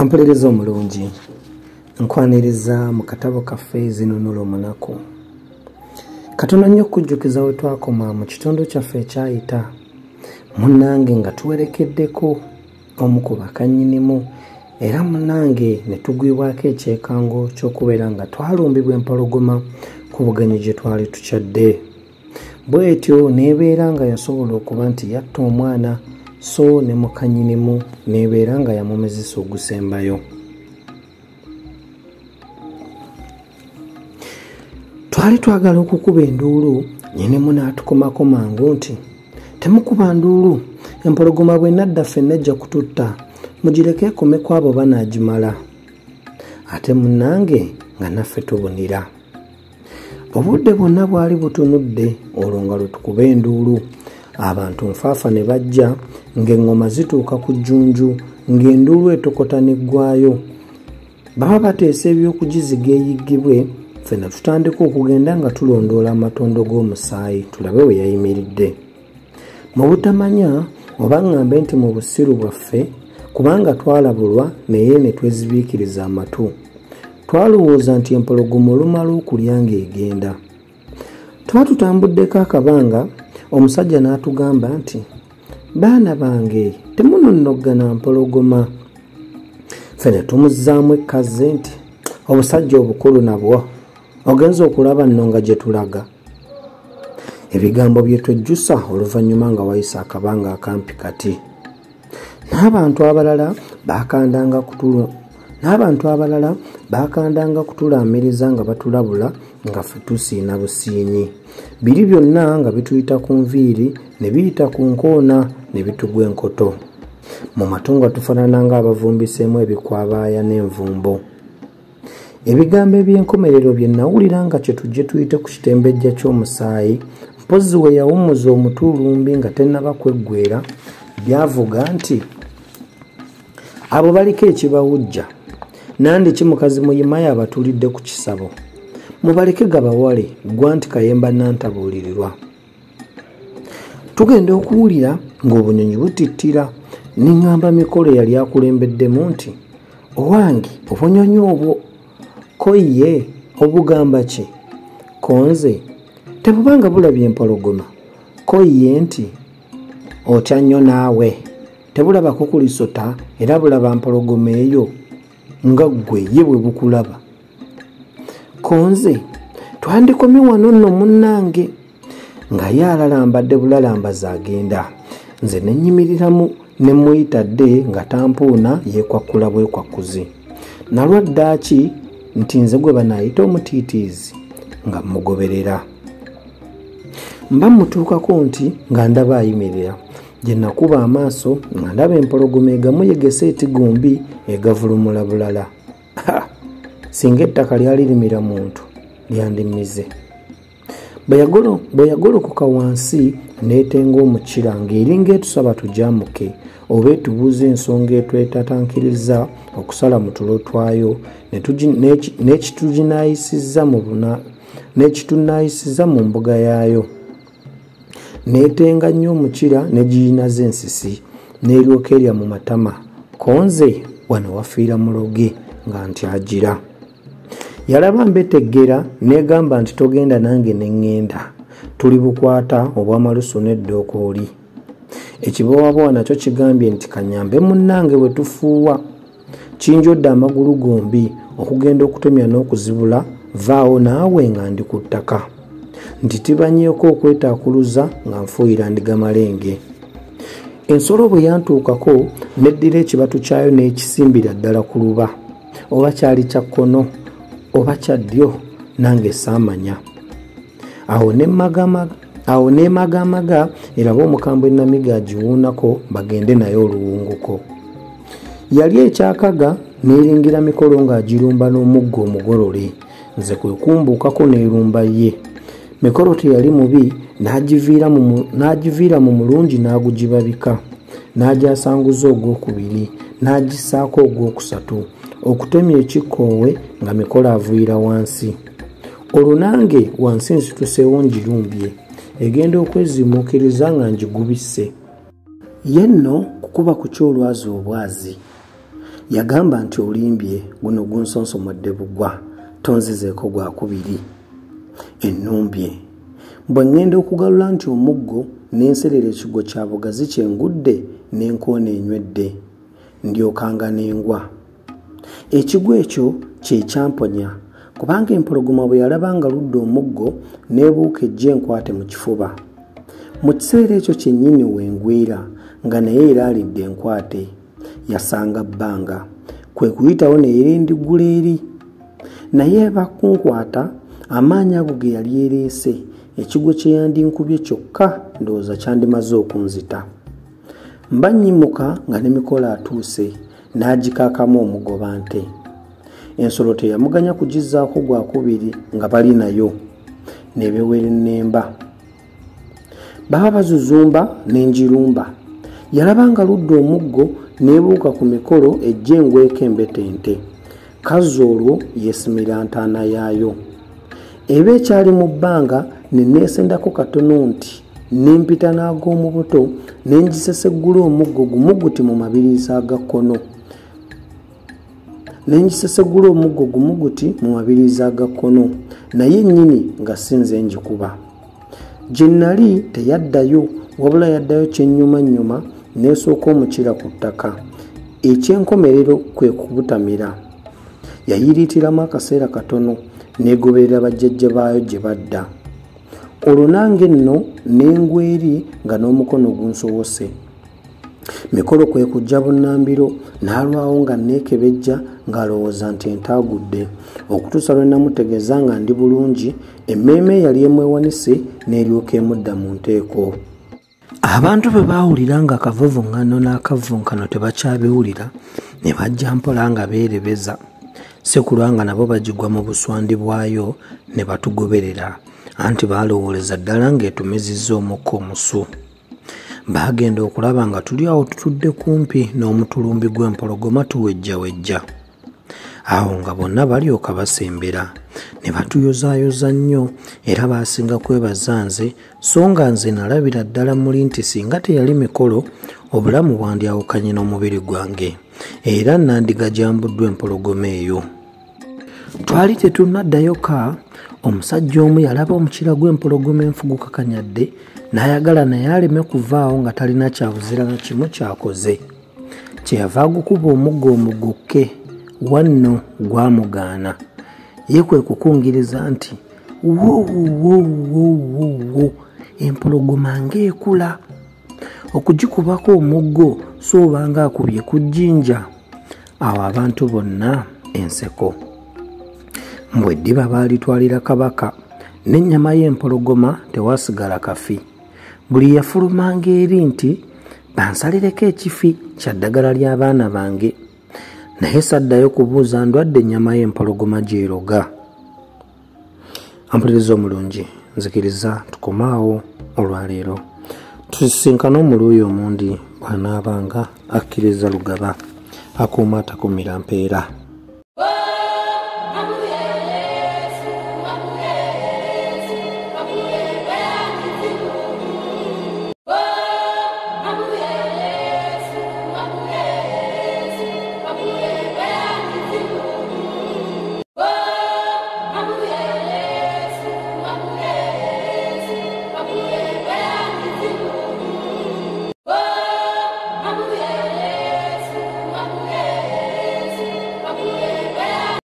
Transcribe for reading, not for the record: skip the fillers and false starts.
Kampuliriza omulungi nkwaniriza mu katabo kaffe zinunula omunaku. Katono nnyo okujjukiza we twakoma mu kitundu kyaffe ekyayita munnange nga tuwerekeddeko omu ku bakanyinimu era munnange ne tugwibwako ekyekango ky'okubeera nga twalumbibwa empologoma ku bugenyi gye twali tukyadde. Bw'etyo n'ebeera nga yasobola okuba nti yatta omwana so ne mukanyinimu n'ebeera nga yamumezesa ogusembayo. Twali twagala okukuba enduulu nnyinimu n'atukomako mangu nti temukuba nduulu, empologoma bwe nadda ffenna ejja kututta, mugireke ekomeko abo banaagimala. Ate munnange nga naffe tubunira. Obudde bwonna bwali butunudde olwo nga lwe tukuba enduulu, abantu nfaafa ne bajja ng'eŋŋoma zituuka ku jjunju ng'enduulu etokota neggwayo. Baba bateesa ebyokugiziga eyiggibwe, ffenna tutandika okugenda nga tulondoola amatondo g'omusaayi tulabe we yayimiridde. Mu butamanya oba ŋŋambe nti mu busiru bwaffe, kubanga twalabulwa naye ne twezibiikiriza amatu, twalowooza nti empologoma olumala okulya ng'egenda. Tuba tutambuddeko akabanga, omusajja n'atugamba nti baana bange temunonoggana mpologoma. Ffe ne tumuzzaamu ekkaze nti obusajja obukulu nabwo ogenza okulaba nno nga gye tulaga. Ebigambo bye twejjusa oluvannyuma nga wayise akabanga akampi kati. N'abantu abalala baakandanga kutulaamiriza nga batulabula nga ffe tusiina busiinyi. Biri byonna nga bituyita ku nviiri ne biyita ku nkoona ne bitugwa enkoto. Mu matu nga tufaanana ng'abavumbiseemu ebikwabaaya n'envumbo. Ebigambo eby'enkomerero bye nawulira nga kye tujje tuyite ku kitembejja ky'omusaayi, mpozzi we yawummuza omutulumbi nga tennaba kweggwera, byavuga nti abo baliko ekibawujja, nandiki mukazi muyimayo abatulidde ku kisabo, mubaleke gabawale gwa nti kayemba nantabuulirirwa. Tugenda okuwulira ng'obunyonyi butittira, n'eŋŋamba Mikolo yali akulembeddemu nti owange obunyonyi obwo koye obugamba ki? Konze tebubanga bulabye empologoma, koye nti otya nnyo naawe, tebulabako kulisota era bulaba mpologoma eyo nga ggwe ye bwe bukulaba. Konze twandikomye wano nno munnange, nga ye alalambadde bulalambaza agenda, nze ne nnyimiriramu ne muyitadde nga tampuuna yeekwakkula bwekwakkuzi. Nalwadda ki nti nze gwe banaayita omutiitiizi nga mugoberera. Mba mutuukako nti nga ndaba ayimirira, gye nakuba amaaso nga ndaba empologoma egamuyegese etigumbi egavulumula bulala. Singa ettaka lyali limira muntu lyandimize. Bwe yagolokoka wansi n'etenga omukira ng'eringa etusaba tujaamuke oba etubuuza ensonga etwetatankiriza okusala mu tulo twayo n'ekitunaayisizza mu mbuga yaayo. N'etenga nnyo omukira ne giyinaza ensisi n'eryoka erya mu matama, konze wano wafiira muloge nga nti agira. Yalaba mbeteggera n'egamba nti togenda nange ne ŋŋenda, tuli bukwata obw'amalusu n'eddookooli. Ekibowabowa nakyo kigambye nti kanyambe munnange bwe tufuuwa, kinjodde amagulu gombi okugenda okutemya n'okuzibula, vaawo naawe nga ndi ku ttaka. Nti tibanyeeko okwetaakuluza nga nfuuyira ndiga malenge. Ensolo bwe yantuukako neddira ekibatu kyayo n'ekisimbira ddala ku luba, oba kyali kya kkono oba kya ddyo nange saamanya. Awo neemagamaga erabe omukambwe Namiga agiwuunako bagende naye oluwunguko. Yali ekyakaga n'eringira Mikolo ng'agirumba n'omuggo omugolole, nze kwe kumbuukako n'erumba ye. Mikolo teyali mubi, n'agiviira mu mulungi n'agugibabika, n'agyasanguza ogwokubiri, n'agissaako ogwokusatu, okutemya ekikkoowe nga Mikolo avuira wansi. Olwo nange wansi nsituseewo ngirumbye, egenda okwezimuukiriza nga ngigubisse. Ye nno kukuba ku kyolwazi obwazi. Yagamba nti olimbye guno gunsonsomodde bugwa tonzizeeko gwakubiri. Ennumbye bwe ŋŋenda okugalula nti omuggo n'enserera ekigwo kya bugazi kyengudde n'enkoona enywedde ndyokanga n'engwa. Ekigwo ekyo kye kyamponya kubanga empologoma bwe yalaba nga ludde omuggo n'ebuuka ejja enkwate mu kifuba. Mu kiseera ekyo kyennyini wengwira nga naye era alidde enkwate. Yasanga bbanga kwe kuyitawo ne yerendiggula eri. Naye bakunkwata amaanyi ago ge yali ereese ekigwo kye yandinkubye kyokka ndowooza kyandimaze okunzita. Mba nnyimuka nga n'emikola atuuse n'agikaakamu omugoba nte. Ensolo teyamuganya kugizzaako gwakubiri nga bali nayo n'ebewera ennemba. Baba bazuzumba n'enjirumba. Yalaba nga ludde omuggo n'ebuuka ku mikolo ejja engweko embetente. Kazzi olwo yeesimira ntaana yaayo. Eba ekyali mu bbanga ne neesendako katono nti nempita n'ag'omu buto ne ngiseseggula omuggo gumuguti mu mabirizi agakkono. Naye nnyini nga sinze njikuba. Gye nnali teyaddayo wabula yaddayo kyennyuma n'esooka omukira ku ttaka. Ekyenkomerero kwe kubutamira. Yayiriitiramu akaseera katono n'egoberera bajjajja baayo gye badda. Olwo nange nno n'engwa eri nga n'omukono gunsobose. Mikolo kwe kujja bunnambiro n'alwawo nga neekebejja ng'alowooza nti entaagudde. Okutuusa lwe namutegeeza nga ndi bulungi, emmeeme yali emwewanise n'eryoka emudda mu nteeko. Abantu bwe baawulira nga akavuvuŋŋano n'akavunkano tebakyabiwulira ne bajja mpola nga beerebeza. Sekulwa nga nabo bagigwa mu buswandi bwayo ne batugoberera anti baalowooleza ddala ng'etumizizza omukka omusu. Baagenda okulaba nga tuli awo tutudde kumpi n'omutulumbi gw'empologoma tuwejjawejja. Awo nga bonna balyoka basembera ne batuyozaayoza nnyo era baasinga kwebaza nze so nga nze nalabira ddala muli nti singa teyali mikolo obulamu bwandyawukanye n'omubiri gwange era nandiga gyambuddwa empologoma eyo. Twali tetunnaddayo ka omusajja omu yalaba omukira gw'empologoma enfugukakanyadde n'ayagala naye aleme kuvaawo nga talina kyabuzira na kimu kyakoze. Kyeyava agukuba omuggo omugukke wanno gwamugaana. Ye kwe kukungiriza nti wo empologoma ng'ekula. Okugikubako omuggo so obanga akubye ku jjinja. Awo abantu bonna enseko. Mbwe ddiba baalitwalira kabaka n'ennyama y'empologoma tewasigala kafi. Buli yafulumanga eri nti bansalireko ekifi kya ddagala ly'abaana bange. Naye saddayo kubuuza ndwadde ennyama y'empologoma gy'eroga. Ampuliriza omulungi, nzikiriza tukomaawo olwaleero. Tusisinkana omuluuyi omundi bw'anaabanga akkiriza lugaba akuuma atakumira mpeera.